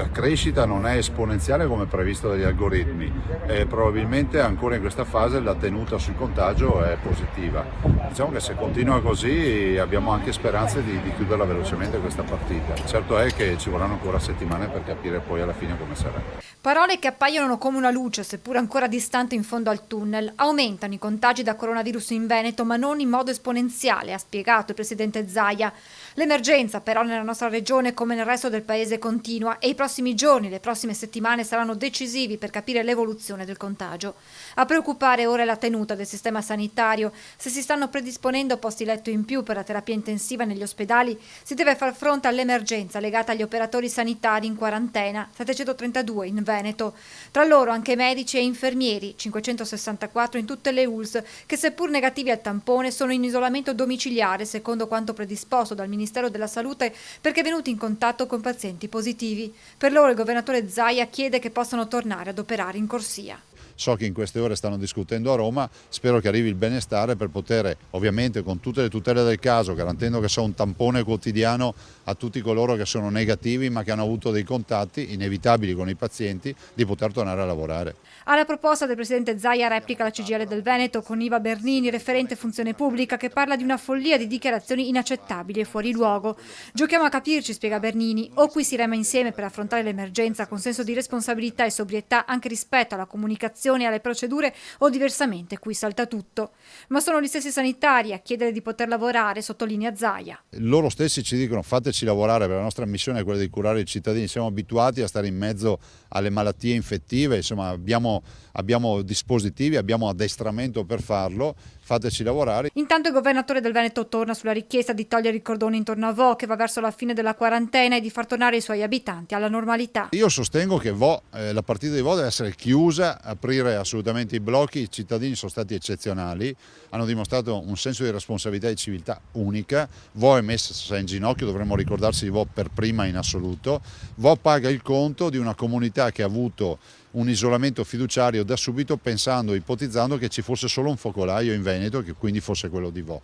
La crescita non è esponenziale come previsto dagli algoritmi e probabilmente ancora in questa fase la tenuta sul contagio è positiva. Diciamo che se continua così abbiamo anche speranze di chiuderla velocemente questa partita. Certo è che ci vorranno ancora settimane per capire poi alla fine come sarà. Parole che appaiono come una luce, seppur ancora distante in fondo al tunnel. Aumentano i contagi da coronavirus in Veneto, ma non in modo esponenziale, ha spiegato il presidente Zaia. L'emergenza però nella nostra regione come nel resto del paese continua e i prossimi giorni, le prossime settimane saranno decisivi per capire l'evoluzione del contagio. A preoccupare ora è la tenuta del sistema sanitario. Se si stanno predisponendo posti letto in più per la terapia intensiva negli ospedali, si deve far fronte all'emergenza legata agli operatori sanitari in quarantena, 732 in Veneto. Tra loro anche medici e infermieri, 564 in tutte le ULSS, che seppur negativi al tampone sono in isolamento domiciliare secondo quanto predisposto dal Ministero della Salute perché venuti in contatto con pazienti positivi. Per loro il governatore Zaia chiede che possano tornare ad operare in corsia. So che in queste ore stanno discutendo a Roma, spero che arrivi il benestare per poter, ovviamente con tutte le tutele del caso, garantendo che sia un tampone quotidiano a tutti coloro che sono negativi ma che hanno avuto dei contatti inevitabili con i pazienti, di poter tornare a lavorare. Alla proposta del presidente Zaia replica la CGIL del Veneto con Iva Bernini, referente funzione pubblica, che parla di una follia di dichiarazioni inaccettabili e fuori luogo. Giochiamo a capirci, spiega Bernini, o qui si rema insieme per affrontare l'emergenza con senso di responsabilità e sobrietà anche rispetto alla comunicazione e alle procedure, o diversamente qui salta tutto. Ma sono gli stessi sanitari a chiedere di poter lavorare, sottolinea Zaia. Loro stessi ci dicono fateci lavorare, perché la nostra missione è quella di curare i cittadini, siamo abituati a stare in mezzo alle malattie infettive, insomma abbiamo dispositivi, abbiamo addestramento per farlo, fateci lavorare. Intanto il governatore del Veneto torna sulla richiesta di togliere il cordone intorno a Vo, che va verso la fine della quarantena, e di far tornare i suoi abitanti alla normalità. Io sostengo che la partita di Vo deve essere chiusa, aprire assolutamente i blocchi, i cittadini sono stati eccezionali, hanno dimostrato un senso di responsabilità e di civiltà unica. Vo è messa in ginocchio, dovremmo ricordarsi di Vo per prima in assoluto. Vo paga il conto di una comunità che ha avuto un isolamento fiduciario da subito, pensando, ipotizzando che ci fosse solo un focolaio in Veneto e che quindi fosse quello di Vo.